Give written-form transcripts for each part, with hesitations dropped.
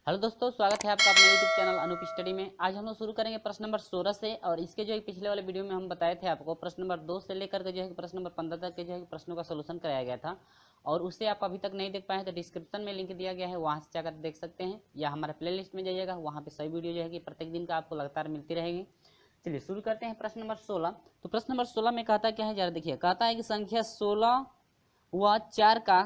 Hello दोस्तों, स्वागत है आपका अपने यूट्यूब चैनल अनूप स्टडी में। आज हम लोग शुरू करेंगे प्रश्न नंबर 16 से। और इसके जो है पिछले वाले वीडियो में हम बताए थे आपको प्रश्न नंबर 2 से लेकर के जो है प्रश्न नंबर 15 तक के जो है प्रश्नों का सोल्यूशन कराया गया था। और उसे आप अभी तक नहीं देख पाए तो डिस्क्रिप्शन में लिंक दिया गया है, वहाँ से जाकर देख सकते हैं, या हमारे प्ले लिस्ट में जाइएगा, वहाँ पर सभी वीडियो जो है कि प्रत्येक दिन का आपको लगातार मिलती रहेगी। चलिए शुरू करते हैं प्रश्न नंबर 16। तो प्रश्न नंबर 16 में कहता क्या है जरा देखिए। कहता है कि संख्या 16 व 4 का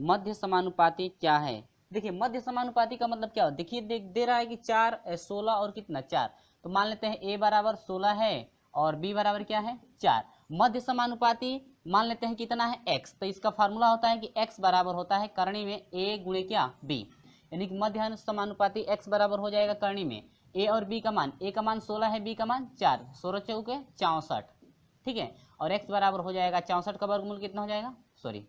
मध्य समानुपाती क्या है। देखिए मध्य समानुपाती का मतलब क्या हो, देखिए दे रहा है कि 4 16 और कितना 4। तो मान लेते हैं a बराबर 16 है और b बराबर क्या है 4। मध्य समानुपाती मान लेते हैं कितना है x। तो इसका फार्मूला होता है कि x बराबर होता है करणी में a गुणे क्या b, यानी कि मध्य समानुपाती x बराबर हो जाएगा करणी में a और b का मान, a का मान 16 है, b का मान 4, 16 चौके 64, ठीक है। और x बराबर हो जाएगा 64 का वर्गमूल कितना हो जाएगा, सॉरी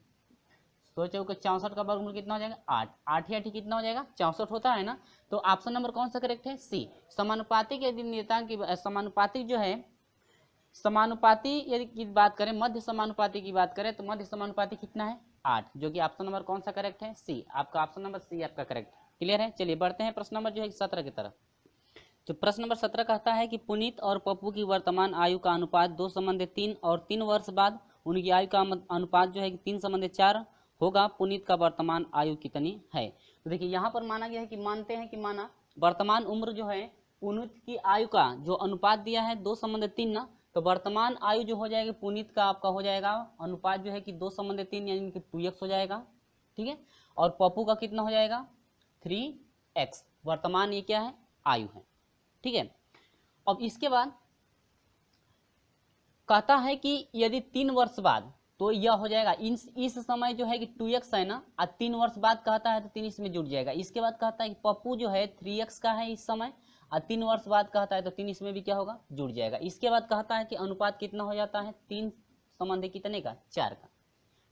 16 चौके 64 का वर्गमूल कितना हो जाएगा 8, 8 या कितना हो जाएगा 64 होता है ना। तो ऑप्शन नंबर कौन सा करेक्ट है, सी। समानुपातिक यदि नियतांक की समानुपातिक जो है समानुपाती यदि की बात करें, मध्य समानुपाती की बात करें तो मध्य समानुपाती कितना है 8, जो कि ऑप्शन नंबर कौन सा करेक्ट है, सी। आपका ऑप्शन नंबर सी आपका करेक्ट। क्लियर है। चलिए बढ़ते हैं प्रश्न नंबर जो है 17 की तरफ। तो प्रश्न नंबर 17 कहता है कि पुनीत और पप्पू की वर्तमान आयु का अनुपात 2:3 और 3 वर्ष बाद उनकी आयु का अनुपात जो है कि 3:4 होगा। पुनीत का वर्तमान आयु कितनी है। तो देखिए यहाँ पर माना गया है कि मानते हैं कि माना वर्तमान उम्र जो है पुनीत की आयु का जो अनुपात दिया है 2:3 ना, तो वर्तमान आयु जो हो जाएगी पुनीत का आपका हो जाएगा अनुपात जो है कि 2:3 यानी कि 2x हो जाएगा, ठीक है। और पप्पू का कितना हो जाएगा 3x। वर्तमान ये क्या है आयु है, ठीक है। अब इसके बाद कहता है कि यदि 3 वर्ष बाद तो यह हो जाएगा इस समय जो है कि 2x है ना, और 3 वर्ष बाद कहता है तो 3 इसमें जुड़ जाएगा। इसके बाद कहता है कि पप्पू जो है 3x का है इस समय, और 3 वर्ष बाद कहता है तो 3 इसमें भी क्या होगा जुड़ जाएगा। इसके बाद कहता है कि अनुपात कितना हो जाता है 3 संबंधी कितने का 4 का।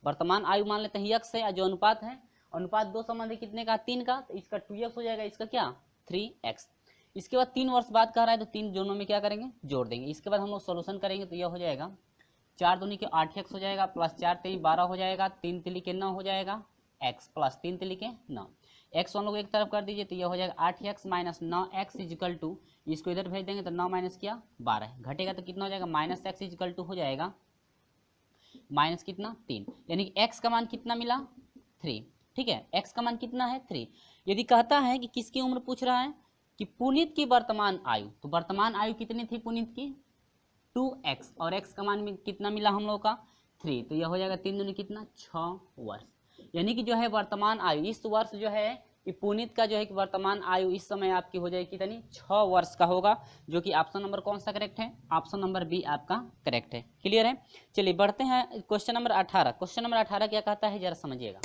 वर्तमान आयु मान लेते हैं x है, जो अनुपात है अनुपात 2 संबंधी कितने का 3 का, तो इसका 2x हो जाएगा, इसका क्या 3x। इसके बाद 3 वर्ष बाद कह रहा है तो 3 दोनों में क्या करेंगे जोड़ देंगे। इसके बाद हम लोग सोल्यूशन करेंगे तो यह हो जाएगा 4 दूनी के 8x हो जाएगा, प्लस 4 3 12 हो जाएगा, 3 तिली के 9 हो जाएगा x, प्लस 3 तिली के 9 x हम लोग एक तरफ कर दीजिए तो यह हो जाएगा 8x minus 9x is equal to, इसको इधर भेज देंगे तो 9 माइनस किया 12 घटेगा तो कितना हो जाएगा माइनस x इजिकल टू हो जाएगा माइनस कितना 3, यानी कि x का मान कितना मिला 3, ठीक है। x का मान कितना है 3। यदि कहता है कि किसकी उम्र पूछ रहा है कि पुनीत की वर्तमान आयु, तो वर्तमान आयु कितनी थी पुनीत की 2x, और x का मान में कितना मिला हम लोग का 3, तो यह हो जाएगा 3 दूनी कितना 6 वर्ष। यानी कि जो है वर्तमान आयु इस वर्ष जो है कि पुनीत का जो है कि वर्तमान आयु इस समय आपकी हो जाएगी कितनी 6 वर्ष का होगा, जो कि ऑप्शन नंबर कौन सा करेक्ट है, ऑप्शन नंबर बी आपका करेक्ट है। क्लियर है। चलिए बढ़ते हैं क्वेश्चन नंबर 18। क्वेश्चन नंबर 18 क्या कहता है जरा समझिएगा।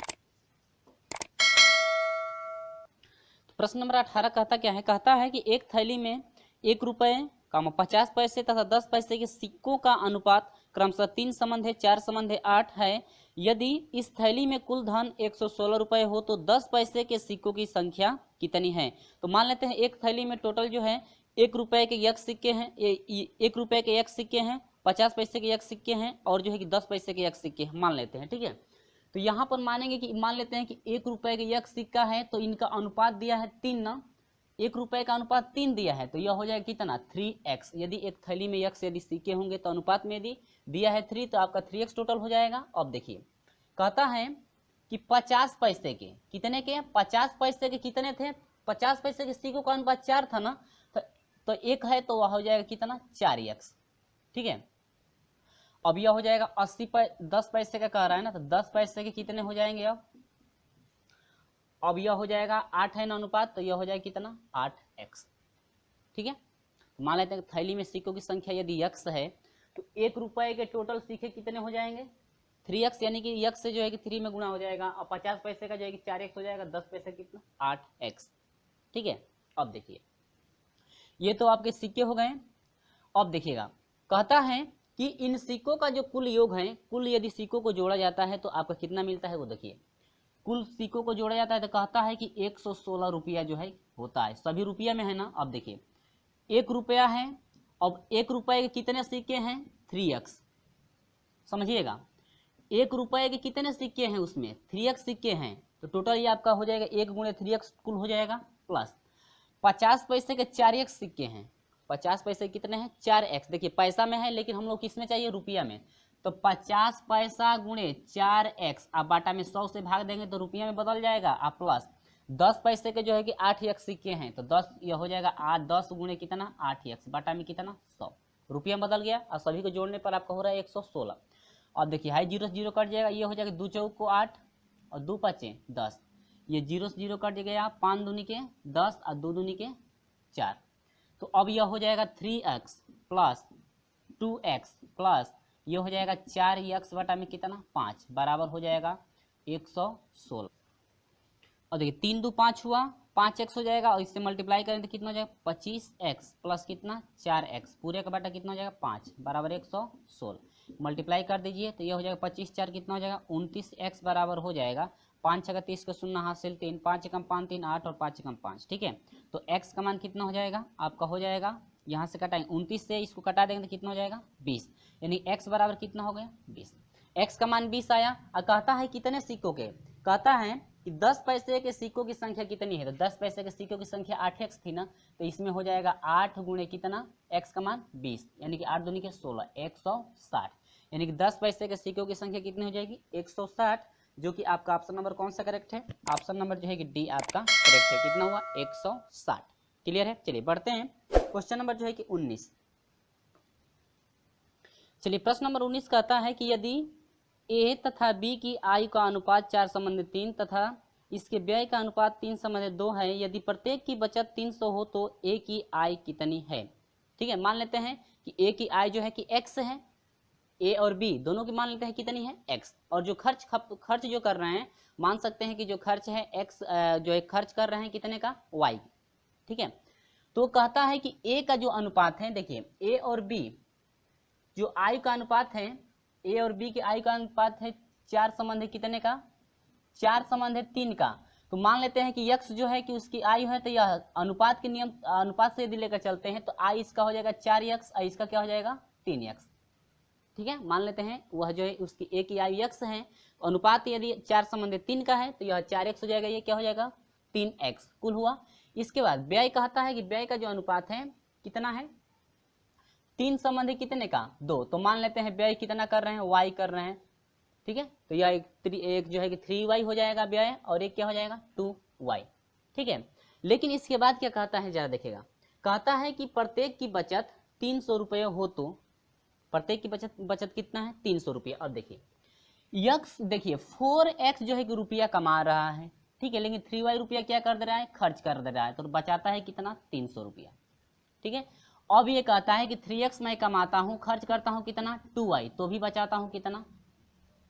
प्रश्न नंबर 18 कहता क्या है, कहता है कि एक थैली में 1 रुपये 50 पैसे तथा 10 पैसे के सिक्कों का अनुपात क्रमशः 3 संबंध है 4 संबंध है 8 है। यदि इस थैली में कुल धन 116 रुपये हो तो 10 पैसे के सिक्कों की संख्या कितनी है। तो मान लेते हैं एक थैली में टोटल जो है 1 रुपये के x सिक्के हैं, 1 रुपये के x सिक्के हैं, 50 पैसे के x सिक्के हैं, और जो है कि 10 पैसे के x सिक्के मान लेते हैं, ठीक है। तो यहाँ पर मानेंगे कि मान लेते हैं कि 1 रुपये का एक सिक्का है तो इनका अनुपात दिया है 3 ना, 1 रुपये का अनुपात 3 दिया है तो यह हो जाएगा कितना 3x। यदि एक थैली में x यदि सिक्के होंगे तो अनुपात में यदि दिया है 3 तो आपका 3x टोटल हो जाएगा। अब देखिए कहता है कि 50 पैसे के कितने के 50 पैसे के कितने थे, 50 पैसे के सिक्कों का अनुपात 4 था ना, तो 1 है तो वह हो जाएगा कितना 4x, ठीक है। अब यह हो जाएगा 10 पैसे का कह रहा है ना, तो 10 पैसे के कितने हो जाएंगे अब यह हो जाएगा 8 है ना अनुपात, तो यह हो जाएगा कितना 8x, ठीक है। मान लेते हैं थैली में सिक्कों की संख्या यदि x है तो 1 रुपये के टोटल सिक्के कितने हो जाएंगे 3x, यानी कि x से जो है कि 3 में गुणा हो जाएगा, और 50 पैसे का जो है कि 4x हो जाएगा, 10 पैसे कितना 8x, ठीक है। अब देखिए ये तो आपके सिक्के हो गए। अब देखिएगा कहता है कि इन सिक्कों का जो कुल योग है, कुल यदि सिक्कों को जोड़ा जाता है तो आपका कितना मिलता है, वो देखिए कुल सिक्कों को जोड़ा जाता है तो कहता है कि 116 रुपया जो है होता है, सभी रुपया में है ना। अब देखिए 1 रुपया है, अब 1 रुपये के कितने सिक्के हैं 3x, समझिएगा 1 रुपये के कितने सिक्के हैं उसमें 3x सिक्के हैं, तो टोटल ये आपका हो जाएगा 1 गुणे 3x कुल हो जाएगा, प्लस 50 पैसे के 4x सिक्के हैं। 50 पैसे कितने हैं? 4x। देखिए पैसा में है लेकिन हम लोग किस में चाहिए? रुपया में। तो 50 पैसा गुणे 4x, आप बाटा में 100 से भाग देंगे तो रुपया में बदल जाएगा। आप प्लस 10 पैसे के जो है कि 8x सिक्के हैं, तो 10 यह हो जाएगा 8, 10 गुणे कितना? 8x, बाटा में कितना? 100, रुपया में बदल गया। और सभी को जोड़ने पर आपका हो रहा है 116। और देखिए हाई जीरो से जीरो कट जाएगा, ये हो जाएगा 2 चौक को 8 और 2 पचे 10, ये जीरो से जीरो कट गया, 5 दूनी के 10 और 2 दूनी के 4। तो अब यह हो जाएगा 3x प्लस 2x प्लस ये हो जाएगा 4x बटा में कितना? 5, बराबर हो जाएगा 116। और देखिए 3 2 5 हुआ, 5x हो जाएगा और इससे मल्टीप्लाई करें तो कितना हो जाएगा? 25x प्लस कितना? 4x, पूरे का बाटा कितना हो जाएगा? 5, बराबर 116। मल्टीप्लाई कर दीजिए तो ये हो जाएगा 25 4 कितना हो जाएगा? 29x, बराबर हो जाएगा 5 छक्का 30 का 0 हासिल 3, 5 कम 5 3 8 और 5 कम 5। ठीक है, तो x का मान कितना हो जाएगा? आपका हो जाएगा, यहाँ से कटाएंगे 29 से इसको कटा देंगे तो कितना हो जाएगा? 20, यानी x बराबर कितना हो गया? 20। x का मान 20 आया। और कहता है कितने सिक्कों के? कहता है कि 10 पैसे के सिक्कों की संख्या कितनी है? तो 10 पैसे के सिक्कों की संख्या 8x थी ना, तो इसमें हो जाएगा 8 गुणे कितना? x का मान 20, यानी कि 8 दूनी के 16, 160। यानी कि 10 पैसे के सिक्कों की संख्या कितनी हो जाएगी? 160, जो कि आपका ऑप्शन नंबर कौन सा करेक्ट है? ऑप्शन नंबर जो है कि डी आपका करेक्ट है। कितना हुआ? 160। क्लियर है? चलिए बढ़ते हैं क्वेश्चन नंबर जो है कि 19। चलिए प्रश्न नंबर 19 कहता है कि यदि ए तथा बी की आयु का अनुपात 4 संबंधित 3 तथा इसके व्यय का अनुपात 3 संबंधित 2 है, यदि प्रत्येक की बचत 300 हो तो ए की आय कितनी है? ठीक है, मान लेते हैं कि ए की आय जो है कि x है, ए और बी दोनों की मान लेते हैं कितनी है? x। और जो खर्च जो कर रहे हैं, मान सकते हैं कि जो खर्च है x, जो है खर्च कर रहे हैं कितने का? y। ठीक है, तो कहता है कि a का जो अनुपात है, देखिए a और b जो आयु का अनुपात है, a और b के आयु का अनुपात है 4 संबंधित कितने का? 4 संबंधित 3 का। तो मान लेते हैं कि x जो है कि उसकी आयु है, तो यह अनुपात के नियम अनुपात से यदि लेकर चलते हैं तो i इसका हो जाएगा 4x और इसका क्या हो जाएगा? 3x। ठीक है, मान लेते हैं वह जो है उसकी a की आयु x है, अनुपात यदि 4 संबंधित 3 का है तो यह 4x हो जाएगा, ये क्या हो जाएगा? 3x कुल हुआ। इसके बाद व्यय कहता है कि व्यय का जो अनुपात है कितना है? 3 संबंधी कितने का? 2। तो मान लेते हैं व्यय कितना कर रहे हैं? y कर रहे हैं। ठीक है, तो यह एक जो है कि 3y हो जाएगा व्यय और एक क्या हो जाएगा? 2y। ठीक है, लेकिन इसके बाद क्या कहता है जरा देखिएगा, कहता है कि प्रत्येक की बचत 300 रुपये हो तो प्रत्येक की बचत कितना है? 300 रुपये। अब देखिए x, देखिए 4x जो है कि रुपया कमा रहा है, ठीक है, लेकिन 3y रुपया क्या कर दे रहा है? खर्च कर दे रहा है, तो बचाता है कितना? 300 रुपया। ठीक है, अब ये कहता है कि 3x मैं कमाता हूं, खर्च करता हूं कितना? 2y, तो भी बचाता हूं कितना?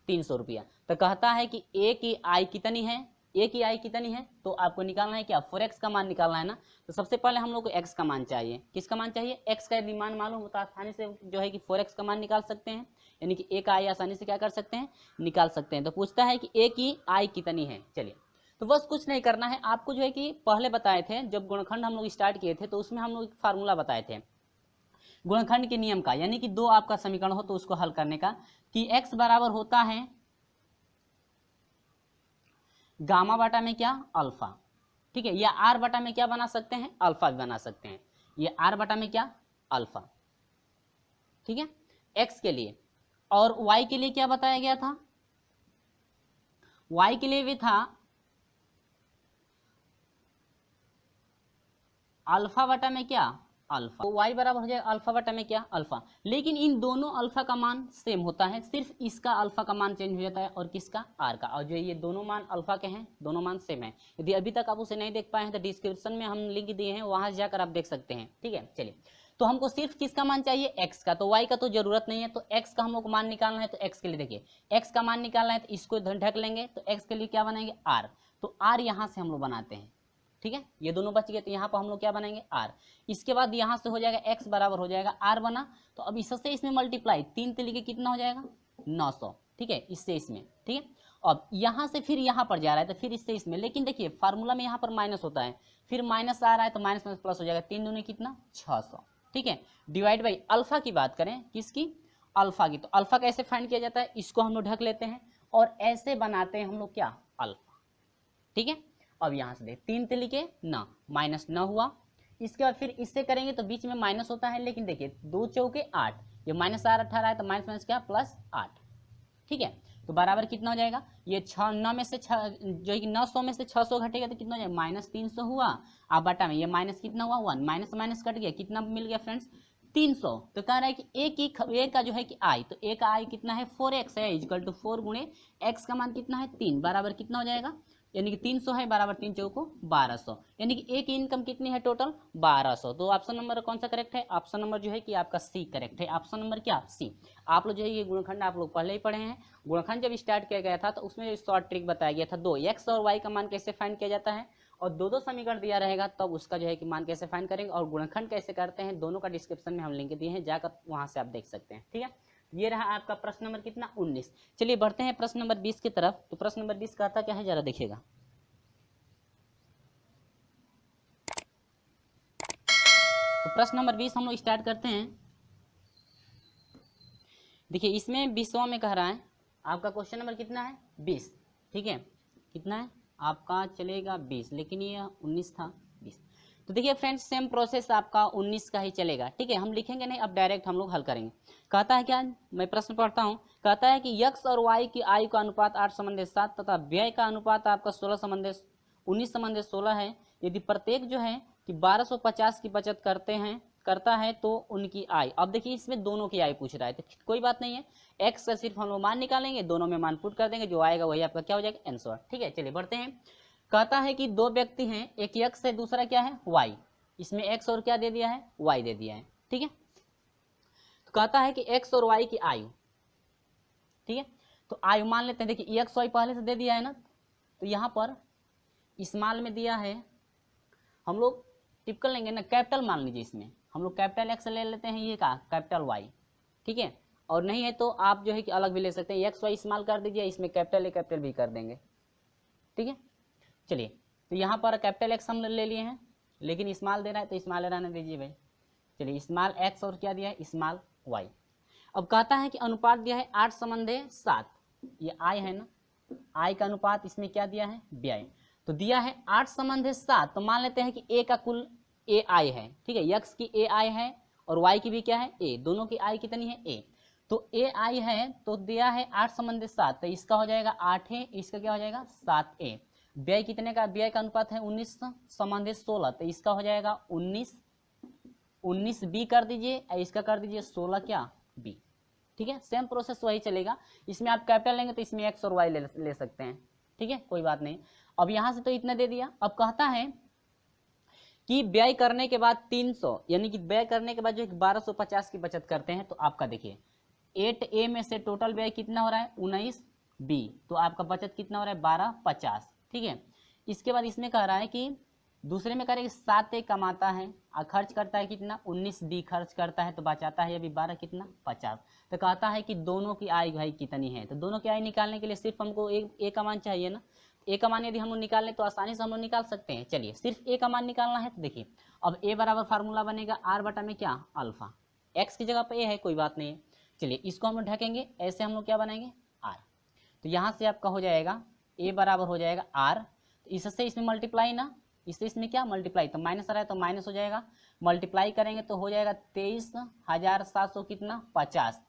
300 रुपया। तो कहता है कि a की आय कितनी है? a की आय कितनी है? तो आपको निकालना है क्या? 4x का मान निकालना है ना। तो सबसे पहले हम लोग को x का मान चाहिए। किसका मान चाहिए? x का यदि मान मालूम होता है आसानी से जो है कि 4x का मान निकाल सकते हैं, यानी कि a का आय आसानी से क्या कर सकते हैं? निकाल सकते हैं। तो पूछता है कि a की आय कितनी है। चलिए, तो बस कुछ नहीं करना है आपको, जो है कि पहले बताए थे जब गुणनखंड हम लोग स्टार्ट किए थे, तो उसमें हम लोग एक फार्मूला बताए थे गुणनखंड के नियम का, यानी कि 2 आपका समीकरण हो तो उसको हल करने का, कि x बराबर होता है गामा बटा में क्या? अल्फा। ठीक है, या r बटा में क्या बना सकते हैं? अल्फा भी बना सकते हैं। ये r बटा में क्या? अल्फा। ठीक है, x के लिए। और y के लिए क्या बताया गया था? y के लिए भी था अल्फा बटा में क्या? अल्फा। तो y बराबर हो जाएगा अल्फा बटा में क्या? अल्फा। लेकिन इन दोनों अल्फा का मान सेम होता है, सिर्फ इसका अल्फा का मान चेंज हो जाता है और किसका? r का। और जो ये दोनों मान अल्फा के हैं, दोनों मान सेम है। यदि अभी तक आप उसे नहीं देख पाए हैं तो डिस्क्रिप्शन में हम लिंक दिए हैं, वहां जाकर आप देख सकते हैं। ठीक है, चलिए, तो हमको सिर्फ किसका मान चाहिए? x का। तो y का तो जरूरत नहीं है, तो x का हम लोग को मान निकालना है। तो x के लिए देखिए, x का मान निकालना है तो इसको ढक लेंगे, तो x के लिए क्या बनाएंगे? r। तो r यहां से हम लोग बनाते हैं। ठीक है, ये दोनों बच गए, तो यहाँ पर हम लोग क्या बनाएंगे? r। इसके बाद यहाँ से हो जाएगा x बराबर हो जाएगा r बना, तो अब इससे इसमें मल्टीप्लाई 3 तरीके कितना हो जाएगा? 900। ठीक है, इससे इसमें। ठीक है, अब यहाँ से फिर यहाँ पर जा रहा है तो फिर इससे इसमें, लेकिन देखिए फार्मूला में यहाँ पर माइनस होता है, फिर माइनस आ रहा है तो माइनस माइनस प्लस हो जाएगा, 3 दूनी कितना? 600। ठीक है, डिवाइड बाई अल्फा की बात करें, किसकी? अल्फा की। तो अल्फा कैसे फाइंड किया जाता है? इसको हम लोग ढक लेते हैं और ऐसे बनाते हैं हम लोग क्या? अल्फा। ठीक है, अब यहाँ से देख 3 लिखे ना, माइनस न हुआ। इसके बाद फिर इससे करेंगे तो बीच में माइनस होता है, लेकिन देखिए 2 चौके 8, ये माइनस 18 है तो माइनस माइनस क्या प्लस 8, ठीक है। तो बराबर कितना हो जाएगा, ये 6 9 में से 6 जो है कि 900 में से 600 घटेगा तो कितना हो जाएगा माइनस 300 हुआ। अब बटा में ये माइनस कितना हुआ 1, माइनस माइनस कट गया, कितना मिल गया फ्रेंड्स 300। तो कह रहा है कि एक का जो है कि आई, तो एक का आई कितना है 4x है, इक्वल टू 4 गुणे x का मान कितना है 3, बराबर कितना हो जाएगा, यानी कि 300 है बराबर 3 चौको 1200, यानी कि एक इनकम कितनी है टोटल 1200। तो ऑप्शन नंबर कौन सा करेक्ट है, ऑप्शन नंबर जो है कि आपका सी करेक्ट है, ऑप्शन नंबर क्या सी। आप लोग जो है ये गुणनखंड आप लोग पहले ही पढ़े हैं, गुणनखंड जब स्टार्ट किया गया था तो उसमें शॉर्ट ट्रिक बताया गया था, 2 x और y का मान कैसे फाइंड किया जाता है, और दो समीकरण दिया रहेगा तब उसका जो है कि मान कैसे फाइंड करेंगे और गुणनखंड कैसे करते हैं, दोनों का डिस्क्रिप्शन में हम लिंक दिए हैं, जाकर वहां से आप देख सकते हैं, ठीक है। ये रहा आपका प्रश्न नंबर कितना 19। चलिए बढ़ते हैं प्रश्न नंबर 20 की तरफ। तो प्रश्न नंबर 20 कहता क्या है जरा देखिएगा। तो प्रश्न नंबर 20 हम लोग स्टार्ट करते हैं। देखिए इसमें 20वां में कह रहा है आपका क्वेश्चन नंबर कितना है 20, ठीक है, कितना है आपका चलेगा 20, लेकिन ये 19 था 20। तो देखिए फ्रेंड्स सेम प्रोसेस आपका 19 का ही चलेगा, ठीक है, हम लिखेंगे नहीं, अब डायरेक्ट हम लोग हल करेंगे। कहता है क्या, मैं प्रश्न पढ़ता हूँ, कहता है कि x और y की आयु का अनुपात 8:7 तथा व्यय का अनुपात आपका 19:16 है। यदि प्रत्येक जो है कि 1250 की बचत करता है तो उनकी आय। अब देखिए इसमें दोनों की आय पूछ रहा है, तो कोई बात नहीं है, x का सिर्फ हम लोग मान निकालेंगे, दोनों में मान पुट कर देंगे, जो आएगा वही आपका क्या हो जाएगा आंसर, ठीक है। चलिए बढ़ते हैं। कहता है कि 2 व्यक्ति हैं, एक x है दूसरा क्या है y, इसमें x और क्या दे दिया है y दे दिया है, ठीक है। तो कहता है कि x और y की आयु, ठीक है, तो आयु मान लेते हैं, देखिए x y पहले से दे दिया है ना, तो यहाँ पर स्मॉल में दिया है, हम लोग टिपिकल लेंगे ना, कैपिटल मान लीजिए, इसमें हम लोग कैपिटल एक्स ले लेते हैं, ये का कैपिटल वाई, ठीक है, और नहीं है तो आप जो है कि अलग भी ले सकते हैं, एक्स वाई स्मॉल कर दीजिए, इसमें कैपिटल ए कैपिटल भी कर देंगे, ठीक है। चलिए तो यहाँ पर कैपिटल एक्स हम ले लिए हैं, लेकिन स्मॉल दे रहा है तो स्मॉल रहने दीजिए भाई। चलिए स्मॉल एक्स और क्या दिया है स्मॉल वाई। अब कहता है कि अनुपात दिया है 8:7, ये आई है ना, आई का अनुपात इसमें क्या दिया है व्यय, तो दिया है 8:7, तो मान लेते हैं कि ए का कुल ए आई है, ठीक है, यक्स की ए आई है और वाई की भी क्या है ए, दोनों की आई कितनी है ए, तो ए आई है तो दिया है 8:7, तो इसका हो जाएगा 8 है, इसका क्या हो जाएगा 7a। व्यय कितने का, व्यय का अनुपात है 19:16, तो इसका हो जाएगा 19 बी कर दीजिए, इसका कर दीजिए 16 क्या बी, ठीक है। सेम प्रोसेस वही चलेगा, इसमें आप कैपिटल लेंगे तो इसमें एक्स और वाई ले सकते हैं, ठीक है, कोई बात नहीं। अब यहां से तो इतना दे दिया। अब कहता है कि व्यय करने के बाद 300, यानी कि व्यय करने के बाद जो 1250 की बचत करते हैं, तो आपका देखिए 8a में से टोटल व्यय कितना हो रहा है 19b, तो आपका बचत कितना हो रहा है 1250, ठीक है। इसके बाद इसमें कह रहा है कि दूसरे में करेंगे 7a कमाता है और खर्च करता है कितना 19b खर्च करता है, तो बचाता है अभी 12 कितना 50। तो कहता है कि दोनों की आय भाई कितनी है, तो दोनों की आय निकालने के लिए सिर्फ हमको ए का मान चाहिए ना, ए का मान यदि हम लोग निकाल लें तो आसानी से हम लोग निकाल सकते हैं। चलिए सिर्फ ए का मान निकालना है, तो देखिए अब ए बराबर फार्मूला बनेगा आर बटा में क्या अल्फा, एक्स की जगह पे ए है, कोई बात नहीं है। चलिए इसको हम लोग ढकेंगे, ऐसे हम लोग क्या बनाएंगे आर, तो यहाँ से आपका हो जाएगा ए बराबर हो जाएगा आर, तो इससे इसमें मल्टीप्लाई ना, इससे इसमें क्या मल्टीप्लाई, तो माइनस आ रहा है तो माइनस हो जाएगा, मल्टीप्लाई करेंगे तो हो जाएगा 23,700 कितना 50,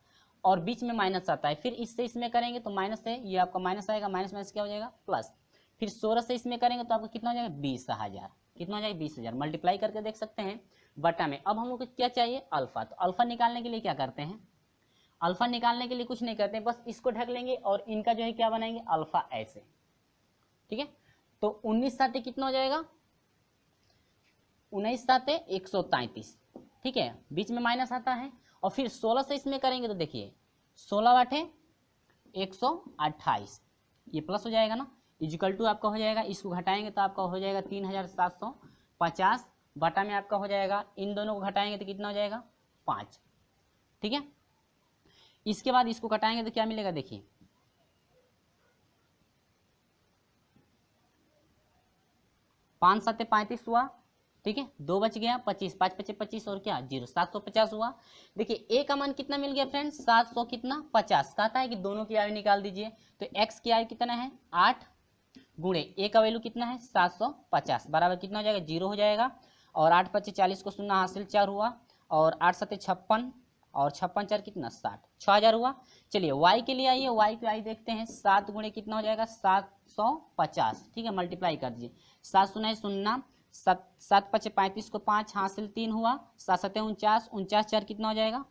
और बीच में माइनस आता है, फिर इससे इसमें करेंगे तो माइनस है, ये आपका माइनस आएगा, माइनस माइनस क्या हो जाएगा प्लस, फिर 16 से इसमें करेंगे तो आपको कितना हो जाएगा 20,000, कितना हो जाएगा 20,000, मल्टीप्लाई करके देख सकते हैं बटा में। अब हम लोग को क्या चाहिए अल्फा, तो अल्फा निकालने के लिए क्या करते हैं, अल्फा निकालने के लिए कुछ नहीं करते, बस इसको ढक लेंगे और इनका जो है क्या बनाएंगे अल्फा ऐसे, ठीक है। तो 19 साते कितना हो जाएगा 19 साते 133, ठीक है, बीच में माइनस आता है, और फिर 16 से इसमें करेंगे तो देखिए 16 बाटे 128, ये प्लस हो जाएगा ना, इक्वल टू आपका हो जाएगा, इसको घटाएंगे तो आपका हो जाएगा 3,750 बटा में आपका हो जाएगा, इन दोनों को घटाएंगे तो कितना हो जाएगा 5, ठीक है। इसके बाद इसको घटाएंगे तो क्या मिलेगा देखिए 5 7 35 हुआ, ठीक है, 2 बच गया 25, 5 5 25 और क्या 0, 750 हुआ। देखिए ए का मान कितना मिल गया फ्रेंड्स 700 कितना 50, कहता है कि दोनों की आयु निकाल दीजिए, तो एक्स की आयु कितना है 8, गुणे ए का वैल्यू कितना है 750 बराबर कितना हो जाएगा 0 हो जाएगा। और 8 × 5 = 40 को शून्य हासिल 4 हुआ और 8 × 7 = 56 और 56 × 4 कितना 60, 6000 हुआ। चलिए y के लिए आइए, y पे आई देखते हैं 7 गुणे कितना हो जाएगा 750, ठीक है मल्टीप्लाई कर दीजिए 7 शून्य 0 7 7 5 35 को 5 हासिल 3 हुआ 7 7 49 49 4 कितना हो जाएगा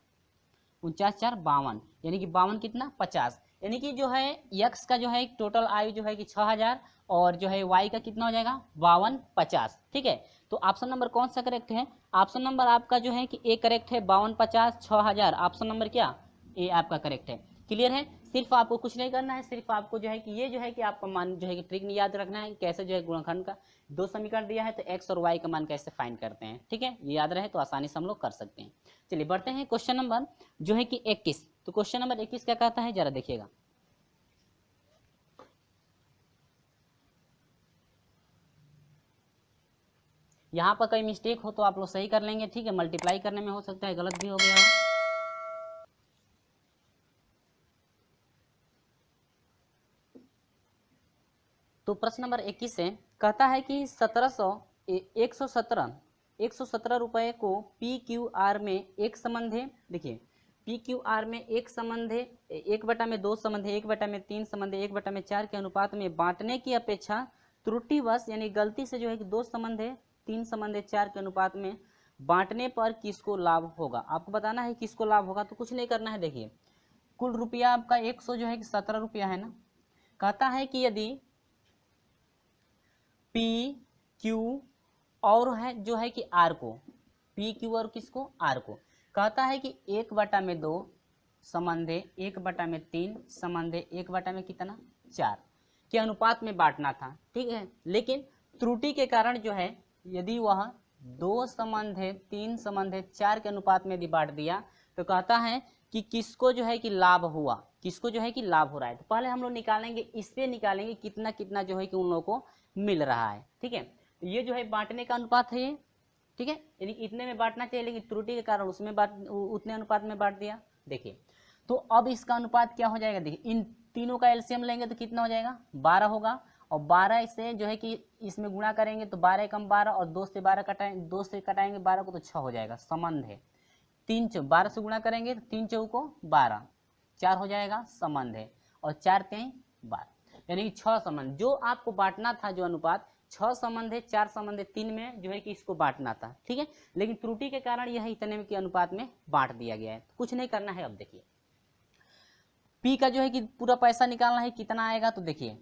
49 4 52 यानी कि 52 कितना 50 यानी कि जो है x का जो है टोटल आयु जो है कि 6000 और जो है y का कितना हो जाएगा 52 50, ठीक है। तो ऑप्शन नंबर कौन सा करेक्ट है? ऑप्शन नंबर आपका जो है कि ए करेक्ट है 52 50 6000, ऑप्शन नंबर क्या ए आपका करेक्ट है। क्लियर है? सिर्फ आपको कुछ नहीं करना है, सिर्फ आपको जो है कि ये जो है कि आपका मान जो है कि ट्रिक में याद रखना है कैसे जो है गुणनखंड का 2 समीकरण दिया है तो x और y का मान कैसे फाइंड करते हैं, ठीक है। ये याद रहे तो आसानी से हम लोग कर सकते हैं। चलिए बढ़ते हैं क्वेश्चन नंबर जो है कि 21। तो क्वेश्चन नंबर 21 क्या कहता है जरा देखिएगा। यहाँ पर कोई मिस्टेक हो तो आप लोग सही कर लेंगे, ठीक है। मल्टीप्लाई करने में हो सकता है गलत भी हो गया हो। तो प्रश्न नंबर 21 से कहता है कि 117 रुपये को PQR में एक संबंध है, देखिए PQR में एक संबंध है 1/2 संबंध है 1/3 संबंध है 1/4 के अनुपात में बांटने की अपेक्षा त्रुटिवश यानी गलती से जो है कि 2 संबंध है 3 संबंध है 4 के अनुपात में बांटने पर किसको लाभ होगा। आपको बताना है किसको लाभ होगा। तो कुछ नहीं करना है, देखिए कुल रुपया आपका 100 जो है कि 17 रुपया है ना। कहता है कि यदि P Q और है जो है कि R को P Q और किसको R को कहता है कि 1/2 संबंध है 1/3 संबंध है 1/ कितना 4 के अनुपात में बांटना था, ठीक है। लेकिन त्रुटि के कारण जो है यदि वह 2 संबंध है 3 संबंध है 4 के अनुपात में यदि बांट दिया तो कहता है कि किसको जो है कि लाभ हुआ, किसको जो है कि लाभ हो रहा है। तो पहले हम लोग निकालेंगे, इस पे निकालेंगे कितना कितना जो है कि उन लोगों को मिल रहा है, ठीक है। ये जो है बांटने का अनुपात है ये, ठीक है, यानी इतने में बांटना चाहिए लेकिन त्रुटि के कारण उसमें उतने अनुपात में बांट दिया। देखिए तो अब इसका अनुपात क्या हो जाएगा, देखिए इन तीनों का एलसीएम लेंगे तो कितना हो जाएगा 12 होगा और 12 से जो है कि इसमें गुणा करेंगे तो 12 × 12 और 2 से 12 कटाएंगे 2 से कटाएंगे 12 को तो 6 हो जाएगा संबंध है। 3 × 12 से गुणा करेंगे तो 3 × 4 = 12 4 हो जाएगा संबंध है और 4 × 3 = 12 यानी 6 संबंध जो आपको बांटना था, जो अनुपात 6 संबंध है 4 संबंध है 3 में जो है कि इसको बांटना था, ठीक है। लेकिन त्रुटि के कारण यह इतने के अनुपात में बांट दिया गया है, कुछ नहीं करना है। अब देखिए P का जो है कि पूरा पैसा निकालना है कितना आएगा। तो देखिए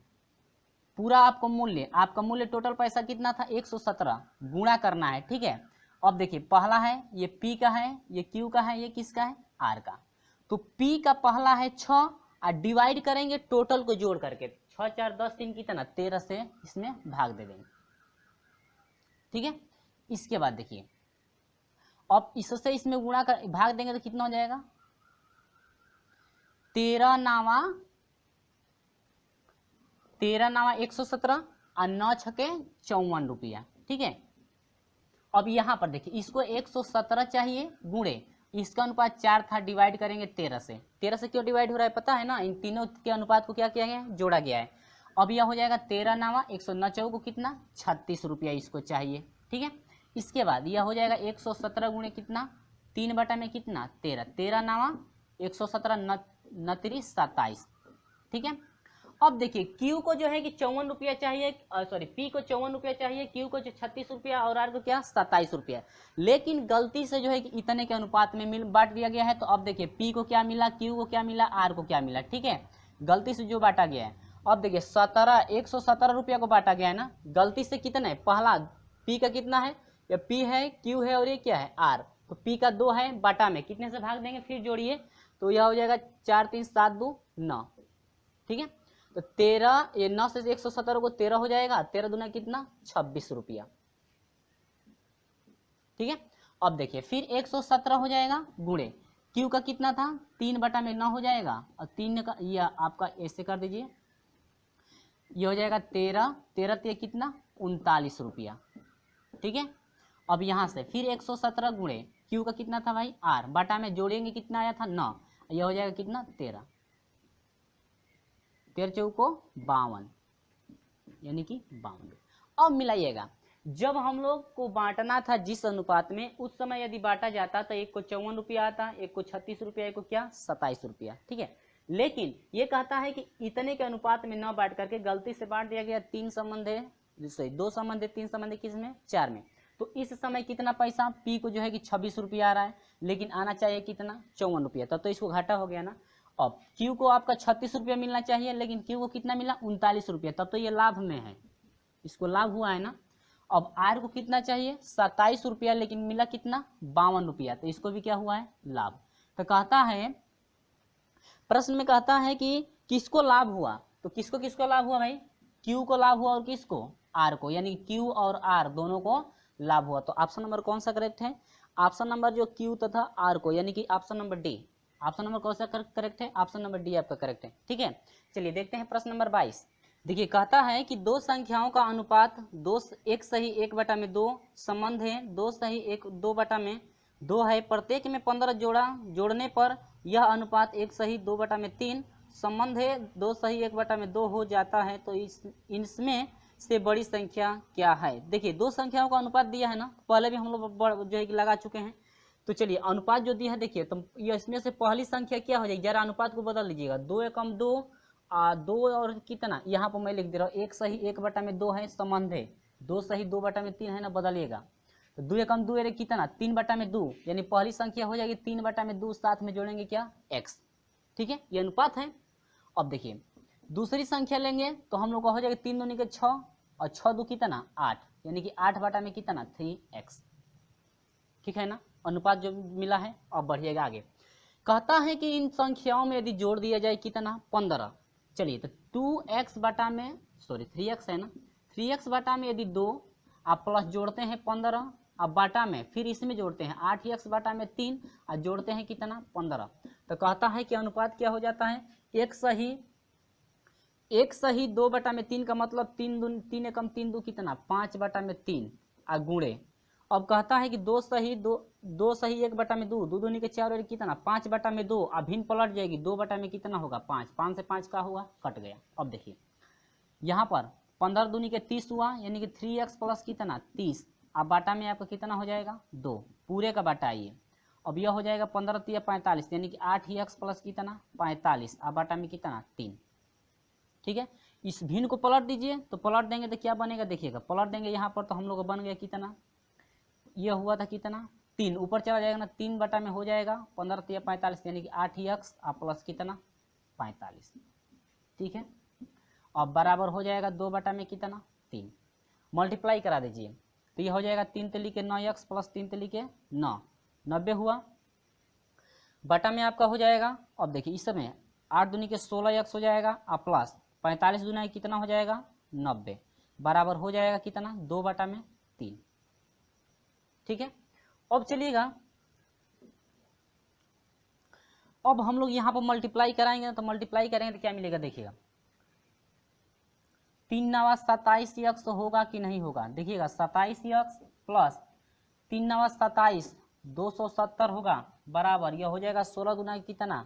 पूरा आपको मूल्य, आपका मूल्य टोटल पैसा कितना था 117 गुणा करना है, ठीक है। अब देखिए पहला है ये P का है, ये Q का है, ये किसका है R का। तो P का पहला है 6 और डिवाइड करेंगे टोटल को जोड़ करके 6 4 10 3 कितना 13 से इसमें भाग दे देंगे, ठीक है। इसके बाद देखिए अब इससे इसमें गुणा कर भाग देंगे तो कितना हो जाएगा 13 नावा 117 और 9 छके 54 रुपया, ठीक है। अब यहाँ पर देखिए इसको 117 चाहिए गुणे इसका अनुपात 4 था, डिवाइड करेंगे 13 से। 13 से क्यों डिवाइड हो रहा है पता है ना, इन तीनों के अनुपात को क्या किया गया है जोड़ा गया है। अब यह हो जाएगा 13 नावा 109 को कितना 36 रुपया इसको चाहिए, ठीक है। इसके बाद यह हो जाएगा 117 गुणे कितना 3 में कितना 13 13 नावा 117 9 27, ठीक है। अब देखिए Q को जो है कि 54 रुपया चाहिए, सॉरी P को 54 रुपया चाहिए, Q को 36 रुपया और R को क्या 27 रुपया। लेकिन गलती से जो है कि इतने के अनुपात में बांट दिया गया है। तो अब देखिए P को क्या मिला, Q को क्या मिला, R को क्या मिला, ठीक है, गलती से जो बांटा गया है। अब देखिए 117 रुपया को बांटा गया है ना, गलती से कितना है पहला P का कितना है, या P है Q है और ये क्या है R। तो P का 2 है बाटा में कितने से भाग देंगे फिर जोड़िए तो यह हो जाएगा 4 3 7 2 9, ठीक है। तो 13 ये 9 से 117 को 13 हो जाएगा, 13 दूना कितना 26 रुपया, ठीक है। अब देखिए फिर 117 हो जाएगा गुणे Q का कितना था 3/9 हो जाएगा और 3 का ये आपका ऐसे कर दीजिए, ये हो जाएगा 13 13 कितना 39 रुपया, ठीक है। अब यहाँ से फिर 117 गुणे Q का कितना था भाई R बाटा में जोड़ेंगे कितना आया था 9, यह हो जाएगा कितना 13 13 चौको 52, यानी कि 52। अब मिलाइएगा, जब हम लोग को बांटना था जिस अनुपात में, उस समय यदि बांटा जाता तो एक को 54 रुपया आता, एक को 36 रुपया, एक को क्या 27 रुपया, ठीक है। लेकिन ये कहता है कि इतने के अनुपात में न बांट करके गलती से बांट दिया गया, 3 संबंध है, सॉरी 2 संबंध है, 3 संबंध है किसमें 4 में। तो इस समय कितना पैसा पी को जो है कि 26 रुपया आ रहा है, लेकिन आना चाहिए कितना 54 रुपया, तब तो इसको घाटा हो गया ना। अब क्यू को आपका 36 रुपया मिलना चाहिए, लेकिन क्यू को कितना मिला 39 रुपया, तब तो ये लाभ में है, इसको लाभ हुआ है ना। अब आर को कितना चाहिए 27 रुपया, लेकिन मिला कितना 52 रुपया, तो इसको भी क्या हुआ है लाभ। तो कहता है प्रश्न में कहता है कि किसको लाभ हुआ, तो किसको किसको लाभ हुआ भाई, क्यू को लाभ हुआ और किसको आर को, यानी क्यू और आर दोनों को लाभ हुआ। तो ऑप्शन नंबर कौन सा करेक्ट है, ऑप्शन नंबर जो क्यू तथा आर को, यानी कि option number D. Option number कौन सा करेक्ट है, ऑप्शन नंबर डी आपका करेक्ट है, ठीक है। चलिए देखते हैं प्रश्न नंबर 22। देखिए कहता है कि दो संख्याओं का अनुपात 1 सही 1/2 संबंध है, 2 सही 2/2 है, प्रत्येक में 15 जोड़ने पर यह अनुपात 1 सही 2/3 संबंध है, 2 सही 1/2 हो जाता है, तो इसमें से बड़ी संख्या क्या है। देखिए दो संख्याओं का अनुपात दिया है ना, पहले भी हम लोग जो है कि लगा चुके हैं। तो चलिए अनुपात जो दिया है देखिए, तो ये इसमें से पहली संख्या क्या हो जाएगी, जरा अनुपात को बदल लीजिएगा, 2 एकम 2 2 और कितना यहाँ पर मैं लिख दे रहा हूँ 1 सही 1/2 है संबंध है, 2 सही 2/3 है ना, बदलिएगा। तो 2 एकम 2 अरे कितना 3/2, यानी पहली संख्या हो जाएगी 3/2, साथ में जोड़ेंगे क्या x, ठीक है, ये अनुपात है। अब देखिए दूसरी संख्या लेंगे तो हम लोग का हो जाएगा 3 दूनी के 6 और 6 दो कितना 8, यानी कि 8 कितना 3x, ठीक है ना, अनुपात जो मिला है। अब बढ़िएगा आगे, कहता है कि इन संख्याओं में यदि जोड़ दिया जाए कितना 15। चलिए तो 2x बटा में 3x है ना, 3x बटा में यदि 2 आप प्लस जोड़ते हैं 15, अब बाटा में फिर इसमें जोड़ते हैं 8x बटा में 3 और जोड़ते हैं कितना 15। तो कहता है कि अनुपात क्या हो जाता है 1 सही 2/3 का मतलब 3 एकम 3 दो कितना 5/3 आ गुणे। अब कहता है कि 2 सही 1/2, 2 दूनी के 4 और कितना 5/2, अब भिन्न पलट जाएगी 2 बटा में कितना होगा 5, 5 से 5 का हुआ कट गया। अब देखिए यहाँ पर 15 दूनी के 30 हुआ, यानी कि 3x प्लस कितना 30, अब बाटा में आपका कितना हो जाएगा 2, पूरे का बाटा आइए। अब यह हो जाएगा 15 3 45, यानी कि 8x प्लस कितना 45, अब बाटा में कितना 3, ठीक है। इस भिन्न को पलट दीजिए, तो पलट देंगे तो क्या बनेगा देखिएगा, पलट देंगे यहाँ पर तो हम लोग बन गया कितना, यह हुआ था कितना 3, ऊपर चला जाएगा ना 3 बटा में हो जाएगा 15 3 45, यानी कि 8x प्लस कितना 45, ठीक है। अब बराबर हो जाएगा 2 बटा में कितना 3, मल्टीप्लाई करा दीजिए तो यह हो जाएगा 3 तिली के 9x प्लस 3 तिली के 9, 90 हुआ, बटा में आपका हो जाएगा। अब देखिए इस समय 8 दूनी के 16x हो जाएगा और प्लस 45 दूना कितना हो जाएगा 90, बराबर हो जाएगा कितना 2 बटा में 3, ठीक है। अब चलिएगा अब हम लोग यहाँ पर मल्टीप्लाई कराएंगे, तो मल्टीप्लाई करेंगे तो क्या मिलेगा देखिएगा 3 9 27x होगा कि नहीं होगा, देखिएगा 27x प्लस 3 9 27 270 होगा, बराबर यह हो जाएगा 16 गुना कितना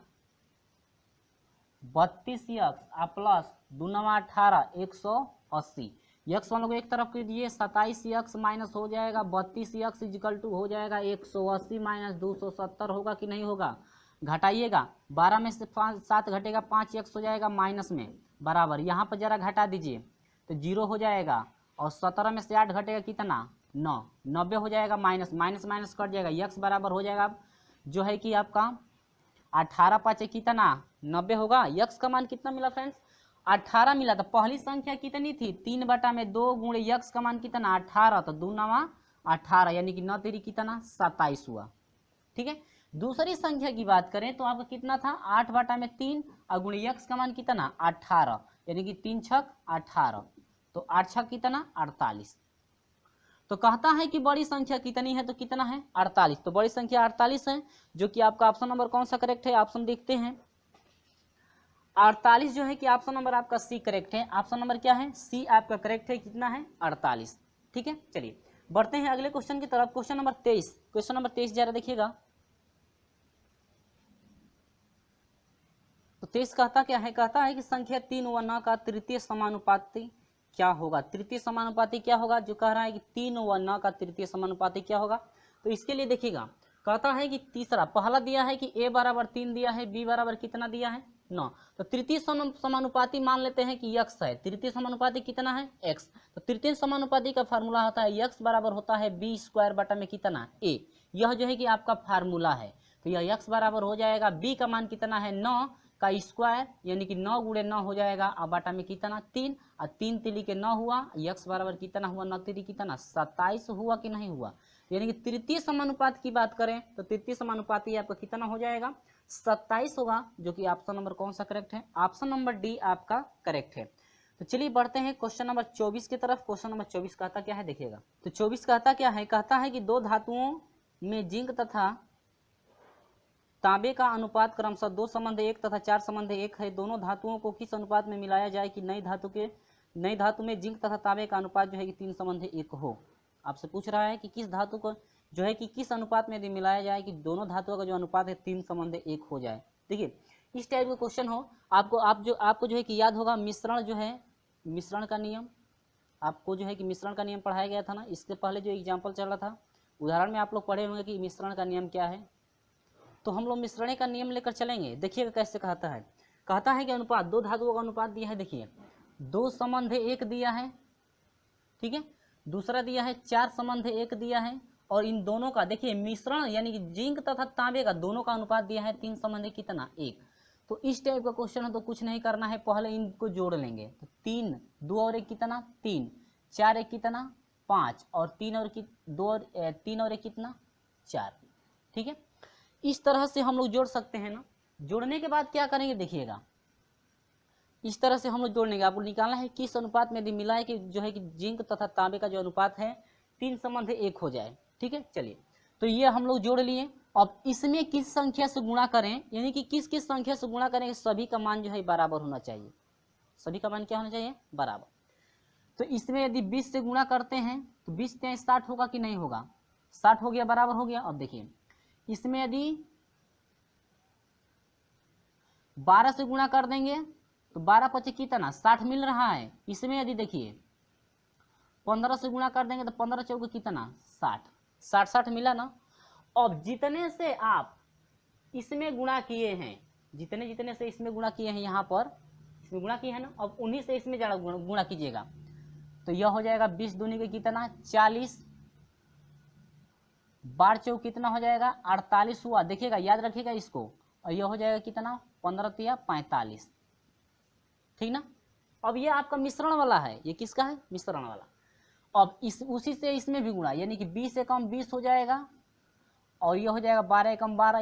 32x प्लस 2 9 18 180, यक्स वालों को एक तरफ कर दिए 27x माइनस हो जाएगा 32x इजिकल टू हो जाएगा 180 माइनस 270 होगा कि नहीं होगा, घटाइएगा 12 में से 7 घटेगा 5x हो जाएगा माइनस में, बराबर यहाँ पर जरा घटा दीजिए तो 0 हो जाएगा, और 17 में से 8 घटेगा कितना 9, 90 हो जाएगा माइनस माइनस माइनस कट जाएगा, यक्स बराबर हो जाएगा जो है कि आपका 18 5 कितना 90 होगा। यक्स का मान कितना मिला फ्रेंड्स 18 मिला, तो पहली संख्या कितनी थी 3 बटा में 2 गुणे यक्स का मान कितना 18, तो 2 9 18, यानी कि 9 तेरी कितना 27 हुआ, ठीक है। दूसरी संख्या की बात करें तो आपका कितना था 8 बटा में 3 और गुणे यक्स का मान कितना 18, यानी कि 3 छक 18, तो 8 छक कितना 48। तो कहता है कि बड़ी संख्या कितनी है, तो कितना है 48, तो बड़ी संख्या 48 है, जो कि आपका ऑप्शन नंबर कौन सा करेक्ट है, ऑप्शन देखते हैं 48 जो है कि ऑप्शन नंबर आपका सी करेक्ट है, ऑप्शन नंबर क्या है सी आपका करेक्ट है, कितना है 48, ठीक है। चलिए बढ़ते हैं अगले क्वेश्चन की तरफ, क्वेश्चन नंबर 23, क्वेश्चन नंबर 23 जरा देखिएगा। तो 23 कहता क्या है, कहता है कि संख्या 3 व 9 का तृतीय समानुपाती क्या होगा? तृतीय समानुपाती क्या होगा? जो कह रहा है कि 3 व 9 का तृतीय समानुपाती क्या होगा? तो इसके लिए देखिएगा, कहता है कि तीसरा, पहला दिया है कि a बराबर 3 दिया है, b बराबर कितना दिया है? 9। तो तृतीय समानुपाती मान लेते हैं कि x है। तृतीय समानुपाती कितना है? x। तो तृतीय समानुपाती का फार्मूला होता है x बराबर होता है b स्क्वायर बटा में कितना? a। यह जो है कि आपका फार्मूला है। तो यह x बराबर हो जाएगा, b का मान कितना है? 9 का स्क्वायर, यानी कि 9 गुणे 9 हो जाएगा, और बाटा में कितना? 3, और 3 तिली के 9 हुआ, x बराबर कितना हुआ? 9 तिली कितना? 27 हुआ कि नहीं हुआ? यानी कि तृतीय समानुपात की बात करें तो तृतीय समानुपाती आपका कितना हो जाएगा? 27 होगा, जो कि ऑप्शन नंबर कौन सा करेक्ट है? ऑप्शन नंबर डी आपका करेक्ट है। तो चलिए बढ़ते हैं क्वेश्चन नंबर 24 की तरफ। क्वेश्चन नंबर 24 कहता क्या है देखिएगा। तो 24 कहता क्या है? कहता है कि दो धातुओं में जिंक तथा तांबे का अनुपात क्रमशः 2:1 तथा 4:1 है। दोनों धातुओं को किस अनुपात में मिलाया जाए कि नई धातु में जिंक तथा तांबे का अनुपात जो है कि 3:1 हो? आपसे पूछ रहा है कि किस धातु को जो है कि किस अनुपात में यदि मिलाया जाए कि दोनों धातुओं का जो अनुपात है 3:1 हो जाए। देखिए इस टाइप का क्वेश्चन हो, आपको जो है कि याद होगा मिश्रण जो है, मिश्रण का नियम, आपको जो है कि मिश्रण का नियम पढ़ाया गया था ना। इसके पहले जो एग्जाम्पल चल रहा था, उदाहरण में आप लोग पढ़े होंगे कि मिश्रण का नियम क्या है। तो हम लोग मिश्रण का नियम लेकर चलेंगे। देखिएगा कैसे कहता है। कहता है कि अनुपात, दो धातुओं का अनुपात दिया है, देखिए 2:1 दिया है, ठीक है। दूसरा दिया है 4:1 दिया है, और इन दोनों का देखिए मिश्रण यानी कि जिंक तथा तांबे का दोनों का अनुपात दिया है 3:1 कितना? 1। तो इस टाइप का क्वेश्चन है तो कुछ नहीं करना है, पहले इनको जोड़ लेंगे। तो 3, 2 और 1 कितना? 3, 4 1 कितना? 5, और 3 और 2 और 3 और 1 कितना? 4, ठीक है। इस तरह से हम लोग जोड़ सकते हैं ना। जोड़ने के बाद क्या करेंगे देखिएगा, इस तरह से हम लोग जोड़ लेंगे। आपको निकालना है किस अनुपात में यदि मिला है कि जो है कि जिंक तथा तांबे का जो अनुपात है 3:1 हो जाए, ठीक है। चलिए तो ये हम लोग जोड़ लिए। अब इसमें किस संख्या से गुणा करें, यानी कि किस किस संख्या से गुणा करें, सभी का मान जो है बराबर होना चाहिए। सभी का मान क्या होना चाहिए? बराबर। तो इसमें यदि 20 से गुणा करते हैं तो 20 से 60 होगा कि नहीं होगा? 60 हो गया, बराबर हो गया। अब देखिए इसमें यदि 12 से गुणा कर देंगे तो 12 पचे कितना? 60 मिल रहा है। इसमें यदि देखिए 15 से गुणा कर देंगे तो 15 चौके कितना? 60, 60 मिला ना। अब जितने से आप इसमें गुणा किए हैं, जितने से इसमें गुणा किए हैं, यहाँ पर इसमें गुणा किए हैं ना, अब उन्हीं से इसमें ज़्यादा गुणा कीजिएगा। तो यह हो जाएगा 20 दूनी के कितना? 40, 12 चौक कितना हो जाएगा? 48 हुआ। देखिएगा याद रखिएगा इसको। और यह हो जाएगा कितना? 15 तिया 45, ठीक ना। अब ये आपका मिश्रण वाला है, ये किसका है? मिश्रण वाला। अब उसी से इसमें भी गुणा, यानी कि 20 से कम 20 हो जाएगा, और ये हो जाएगा 12 कम 12।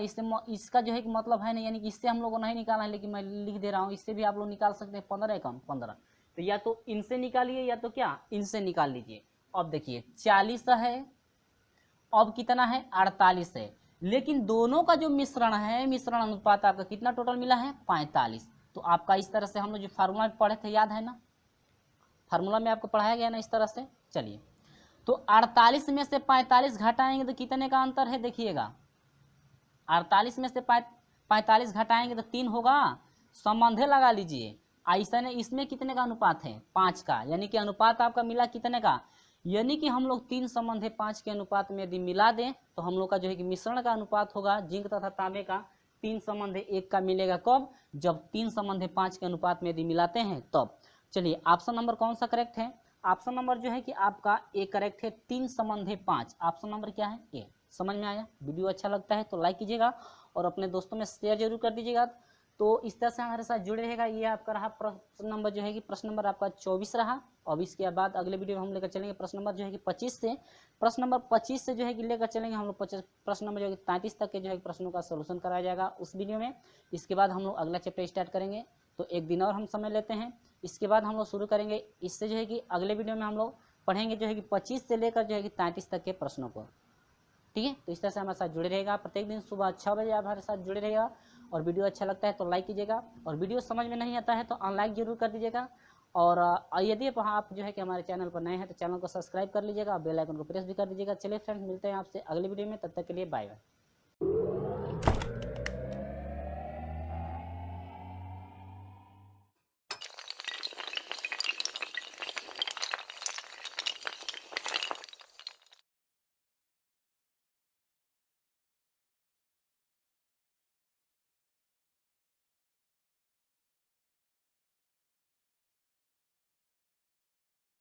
इसका जो है कि मतलब है नहीं, यानी कि इससे हम लोग को नहीं निकालना है, लेकिन मैं लिख दे रहा हूँ, इससे भी आप लोग निकाल सकते हैं। 15 कम 15, तो या तो इनसे निकालिए या तो क्या इनसे निकाल लीजिए। अब देखिए 40 है, अब कितना है? 48 है, लेकिन दोनों का जो मिश्रण है, मिश्रण अनुपात आपका कितना टोटल मिला है? 45। तो आपका इस तरह से हम लोग जो फार्मूला पढ़े थे याद है ना, फार्मूला में आपको पढ़ाया गया ना इस तरह से। चलिए तो 48 में से 45 घटाएंगे तो कितने का अंतर है देखिएगा। 48 में से 45 घटाएंगे तो 3 होगा, संबंधे लगा लीजिए। ऐसा ने इसमें कितने का अनुपात है? 5 का, यानी कि अनुपात आपका मिला कितने का? यानी कि हम लोग 3:5 के अनुपात में यदि मिला दें तो हम लोग का जो है कि मिश्रण का अनुपात होगा जिंक तथा तांबे का 3:1 का मिलेगा। कब? जब 3:5 के अनुपात में यदि मिलाते हैं तब। चलिए ऑप्शन नंबर कौन सा करेक्ट है? ऑप्शन नंबर जो है कि आपका ए करेक्ट है, 3:5। ऑप्शन नंबर क्या है? ए। समझ में आया? वीडियो अच्छा लगता है तो लाइक कीजिएगा और अपने दोस्तों में शेयर जरूर कर दीजिएगा। तो इस तरह से हमारे साथ जुड़े रहेगा। ये आपका रहा प्रश्न नंबर जो है कि प्रश्न नंबर आपका 24 रहा। अब इसके बाद अगले वीडियो में हम लेकर चलेंगे प्रश्न नंबर जो है कि 25 से, प्रश्न नंबर 25 से जो है कि लेकर चलेंगे हम लोग प्रश्न नंबर जो है 33 तक के जो है प्रश्नों का सोल्यूशन कराया जाएगा उस वीडियो में। इसके बाद हम लोग अगला चैप्टर स्टार्ट करेंगे, तो एक दिन और हम समय लेते हैं। इसके बाद हम लोग शुरू करेंगे इससे जो है कि अगले वीडियो में हम लोग पढ़ेंगे जो है कि 25 से लेकर जो है कि 33 तक के प्रश्नों को, ठीक है। तो इस तरह से हमारे साथ जुड़े रहेगा। प्रत्येक दिन सुबह 6 बजे आप हमारे साथ जुड़े रहेगा। और वीडियो अच्छा लगता है तो लाइक कीजिएगा, और वीडियो समझ में नहीं आता है तो अनलाइक जरूर कर दीजिएगा। और यदि आप जो है कि हमारे चैनल पर नए हैं तो चैनल को सब्सक्राइब कर लीजिएगा और बेल आइकन को प्रेस भी कर दीजिएगा। चलिए फ्रेंड्स, मिलते हैं आपसे अगले वीडियो में, तब तक के लिए बाय बाय।